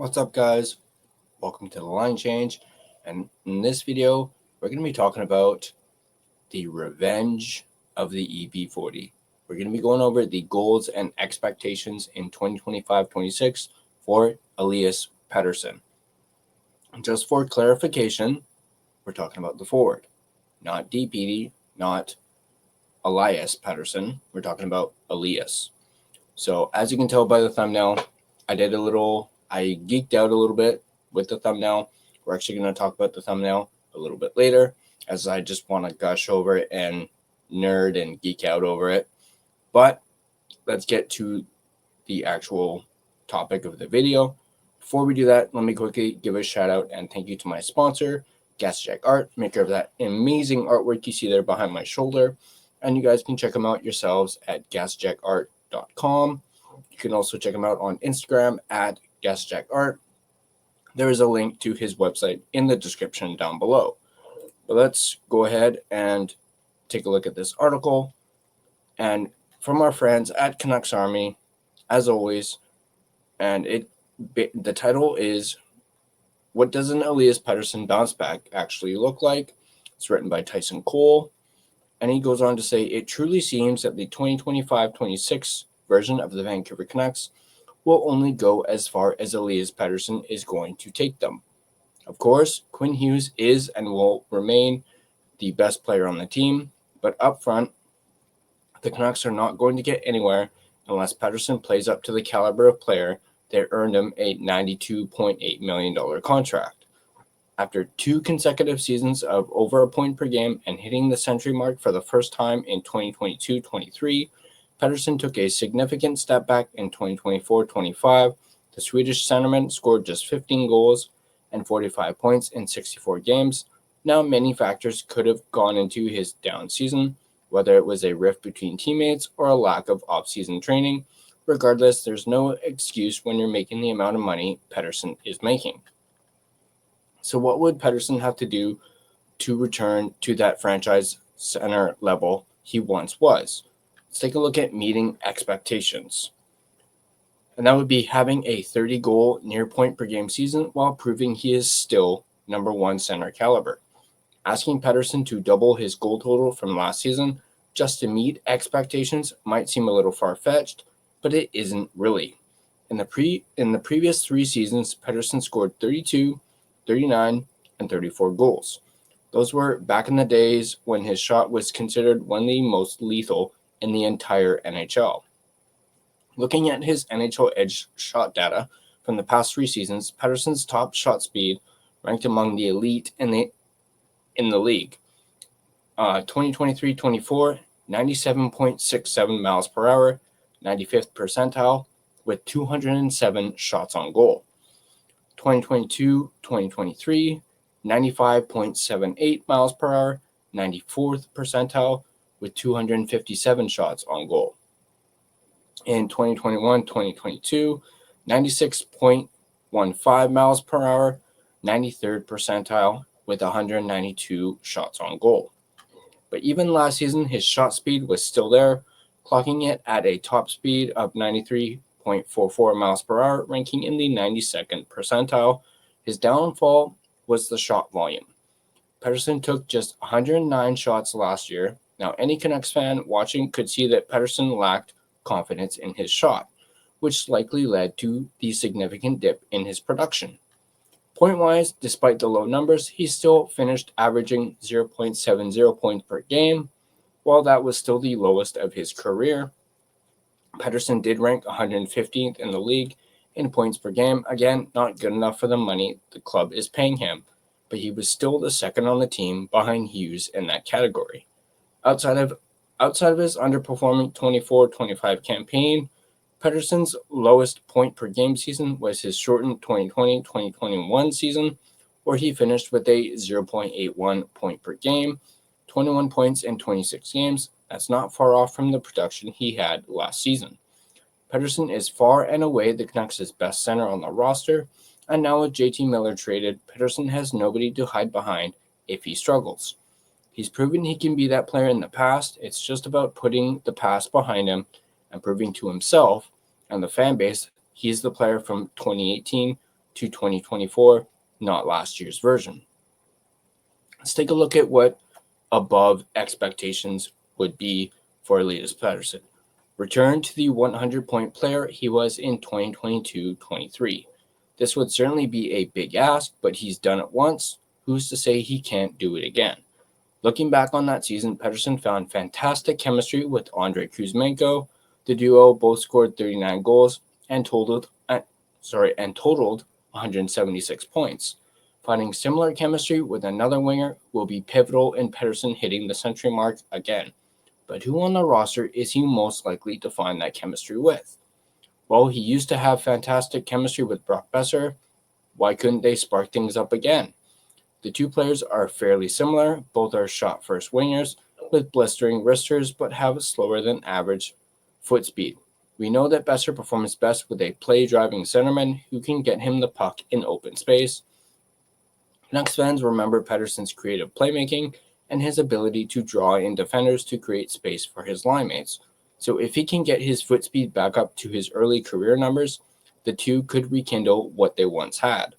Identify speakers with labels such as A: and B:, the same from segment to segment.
A: What's up, guys? Welcome to the Line Change, and in this video we're going to be talking about the revenge of the EP40. We're going to be going over the goals and expectations in 2025-26 for Elias Pettersson. Just for clarification, we're talking about the forward, not DPD, not Elias Pettersson. We're talking about Elias. So as you can tell by the thumbnail, I geeked out a little bit with the thumbnail. We're actually going to talk about the thumbnail a little bit later, as I just want to gush over it and nerd and geek out over it. But let's get to the actual topic of the video. Before we do that, let me quickly give a shout out and thank you to my sponsor, Gassy Jack Art, maker of that amazing artwork you see there behind my shoulder. And you guys can check them out yourselves at GassyJackArt.com. You can also check him out on Instagram at Gassy Jack Art. There is a link to his website in the description down below. But let's go ahead and take a look at this article. And from our friends at Canucks Army, as always, and the title is, "What Does an Elias Pettersson Bounce Back Actually Look Like?" It's written by Tyson Cole. And he goes on to say, "It truly seems that the 2025-26 version of the Vancouver Canucks will only go as far as Elias Pettersson is going to take them. Of course, Quinn Hughes is and will remain the best player on the team, but up front, the Canucks are not going to get anywhere unless Pettersson plays up to the caliber of player that earned him a $92.8 million contract. After 2 consecutive seasons of over a point per game and hitting the century mark for the first time in 2022-23, Pettersson took a significant step back in 2024-25. The Swedish centerman scored just 15 goals and 45 points in 64 games. Now, many factors could have gone into his down season, whether it was a rift between teammates or a lack of off-season training. Regardless, there's no excuse when you're making the amount of money Pettersson is making. So what would Pettersson have to do to return to that franchise center level he once was? Let's take a look at meeting expectations. And that would be having a 30-goal near point per game season while proving he is still number 1 center caliber. Asking Pettersson to double his goal total from last season just to meet expectations might seem a little far-fetched, but it isn't really. In the previous 3 seasons, Pettersson scored 32, 39, and 34 goals. Those were back in the days when his shot was considered one of the most lethal in the entire NHL. Looking at his NHL Edge shot data from the past 3 seasons, Pettersson's top shot speed ranked among the elite in the league. 2023-24, 97.67 miles per hour, 95th percentile, with 207 shots on goal. 2022-2023, 95.78 miles per hour, 94th percentile, with 257 shots on goal. In 2021-2022, 96.15 miles per hour, 93rd percentile, with 192 shots on goal. But even last season, his shot speed was still there, clocking it at a top speed of 93.44 miles per hour, ranking in the 92nd percentile. His downfall was the shot volume. Pettersson took just 109 shots last year. Now, any Canucks fan watching could see that Pettersson lacked confidence in his shot, which likely led to the significant dip in his production. Point-wise, despite the low numbers, he still finished averaging 0.70 points per game. While that was still the lowest of his career, Pettersson did rank 115th in the league in points per game. Again, not good enough for the money the club is paying him, but he was still the second on the team behind Hughes in that category. Outside of his underperforming 24-25 campaign, Pettersson's lowest point per game season was his shortened 2020-2021 season, where he finished with a 0.81 point per game, 21 points in 26 games. That's not far off from the production he had last season. Pettersson is far and away the Canucks' best center on the roster, and now with JT Miller traded, Pettersson has nobody to hide behind if he struggles. He's proven he can be that player in the past. It's just about putting the past behind him and proving to himself and the fan base he's the player from 2018 to 2024, not last year's version. Let's take a look at what above expectations would be for Elias Pettersson. Return to the 100-point player he was in 2022-23. This would certainly be a big ask, but he's done it once. Who's to say he can't do it again? Looking back on that season, Pettersson found fantastic chemistry with Andrei Kuzmenko. The duo both scored 39 goals and totaled 176 points. Finding similar chemistry with another winger will be pivotal in Pettersson hitting the century mark again. But who on the roster is he most likely to find that chemistry with? Well, he used to have fantastic chemistry with Brock Besser. Why couldn't they spark things up again? The two players are fairly similar. Both are shot-first wingers with blistering wristers, but have slower than average foot speed. We know that Besser performs best with a play-driving centerman who can get him the puck in open space. Canucks fans remember Pettersson's creative playmaking and his ability to draw in defenders to create space for his line mates. So if he can get his foot speed back up to his early career numbers, the two could rekindle what they once had.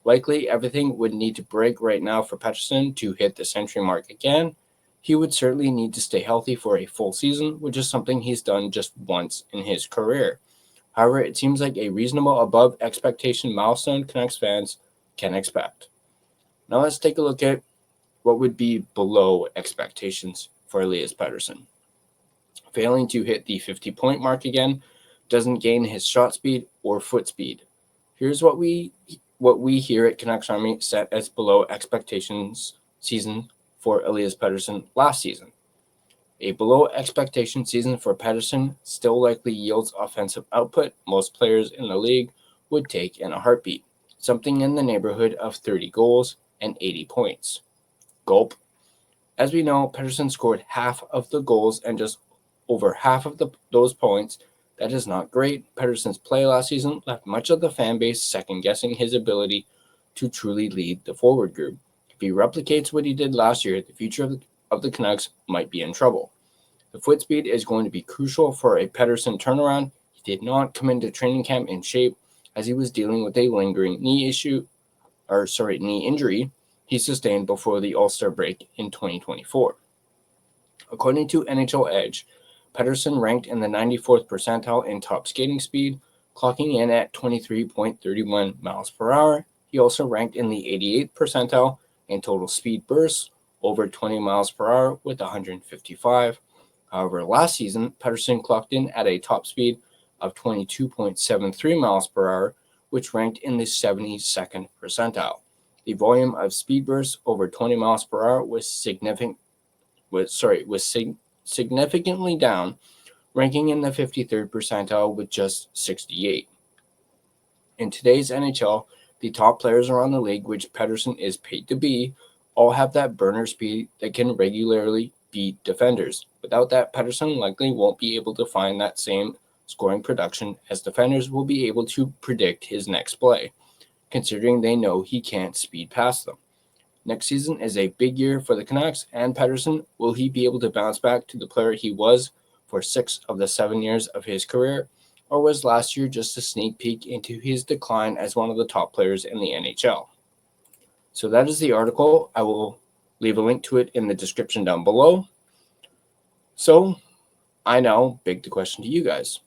A: Likely everything would need to break right now for Pettersson to hit the century mark again. He would certainly need to stay healthy for a full season, which is something he's done just once in his career. However, it seems like a reasonable above expectation milestone Canucks fans can expect. Now let's take a look at what would be below expectations for Elias Pettersson. Failing to hit the 50-point mark again, doesn't gain his shot speed or foot speed. Here's what we here at Canucks Army set as below expectations season for Elias Pettersson last season. A below expectation season for Pettersson still likely yields offensive output most players in the league would take in a heartbeat, something in the neighborhood of 30 goals and 80 points. Gulp. As we know, Pettersson scored half of the goals and just over half of those points. That is not great. Pettersson's play last season left much of the fan base second-guessing his ability to truly lead the forward group. If he replicates what he did last year, the future of the Canucks might be in trouble. The foot speed is going to be crucial for a Pettersson turnaround. He did not come into training camp in shape as he was dealing with a lingering knee injury he sustained before the All-Star break in 2024. According to NHL Edge, Pettersson ranked in the 94th percentile in top skating speed, clocking in at 23.31 miles per hour. He also ranked in the 88th percentile in total speed bursts, over 20 miles per hour with 155. However, last season, Pettersson clocked in at a top speed of 22.73 miles per hour, which ranked in the 72nd percentile. The volume of speed bursts over 20 miles per hour was significantly down, ranking in the 53rd percentile with just 68. In today's NHL, the top players around the league, which Pettersson is paid to be, all have that burner speed that can regularly beat defenders. Without that, Pettersson likely won't be able to find that same scoring production, as defenders will be able to predict his next play, considering they know he can't speed past them. Next season is a big year for the Canucks and Pettersson. Will he be able to bounce back to the player he was for 6 of the 7 years of his career, or was last year just a sneak peek into his decline as one of the top players in the NHL? So that is the article. I will leave a link to it in the description down below. So I now beg the question to you guys.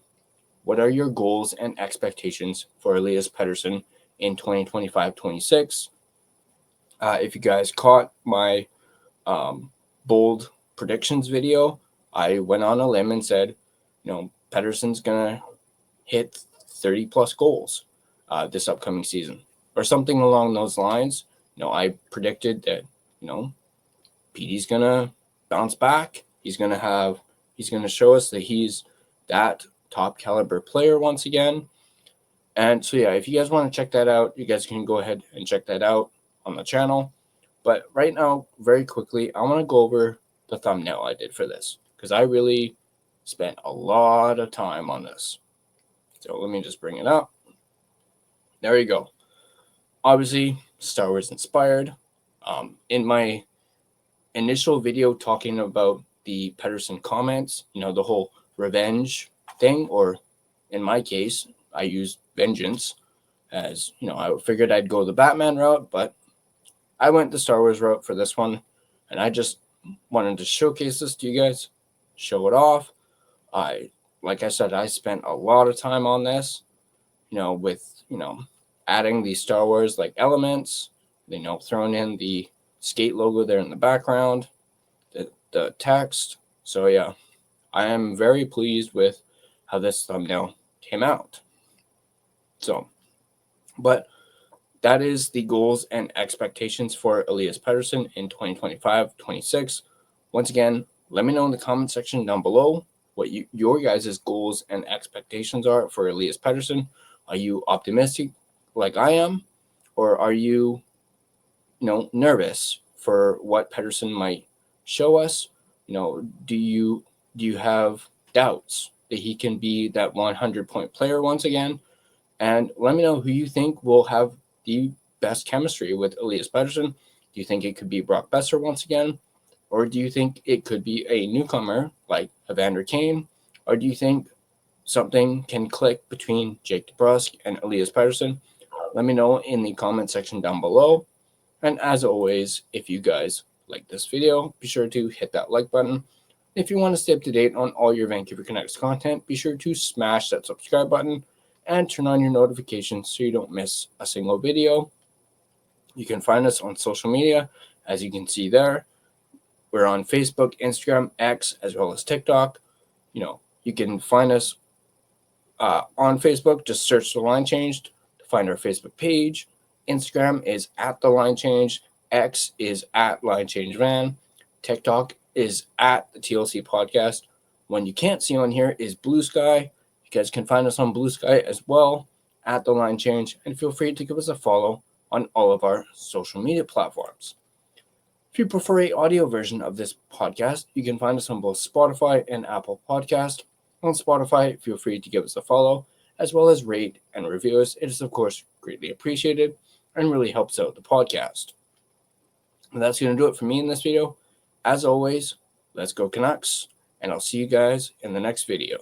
A: What are your goals and expectations for Elias Pettersson in 2025-26? If you guys caught my bold predictions video, I went on a limb and said, Pettersson's going to hit 30 plus goals this upcoming season or something along those lines. I predicted that, Petey's going to bounce back. He's going to show us that he's that top caliber player once again. And so, yeah, if you guys want to check that out, you guys can go ahead and check that out on the channel. But right now, very quickly, I want to go over the thumbnail I did for this because I really spent a lot of time on this. So let me just bring it up. There you go. Obviously, Star Wars inspired. In my initial video talking about the Pettersson comments, the whole revenge thing, or in my case, I used vengeance as you know, I figured I'd go the Batman route, but I went the Star Wars route for this one, and I just wanted to showcase this to you guys, show it off. Like I said, I spent a lot of time on this, with, adding the Star Wars like elements, throwing in the skate logo there in the background, the text. So yeah, I am very pleased with how this thumbnail came out. So, but that is the goals and expectations for Elias Pettersson in 2025-26. Once again, let me know in the comment section down below what your guys' goals and expectations are for Elias Pettersson. Are you optimistic like I am, or are you, nervous for what Pettersson might show us? Do you have doubts that he can be that 100-point player once again? And let me know who you think will have the best chemistry with Elias Pettersson. Do you think it could be Brock Besser once again? Or do you think it could be a newcomer like Evander Kane? Or do you think something can click between Jake DeBrusk and Elias Pettersson? Let me know in the comment section down below. And as always, if you guys like this video, be sure to hit that like button. If you want to stay up to date on all your Vancouver Canucks content, be sure to smash that subscribe button and turn on your notifications so you don't miss a single video. You can find us on social media, as you can see there. We're on Facebook, Instagram, X, as well as TikTok. You can find us on Facebook. Just search The Line Changed to find our Facebook page. Instagram is at The Line Changed. X is at Line Change Van. TikTok is at the TLC Podcast. One you can't see on here is Blue Sky. You guys can find us on Blue Sky as well, at The Line Change, and feel free to give us a follow on all of our social media platforms. If you prefer an audio version of this podcast, you can find us on both Spotify and Apple Podcast. On Spotify, feel free to give us a follow, as well as rate and review us. It is, of course, greatly appreciated and really helps out the podcast. And that's going to do it for me in this video. As always, let's go Canucks, and I'll see you guys in the next video.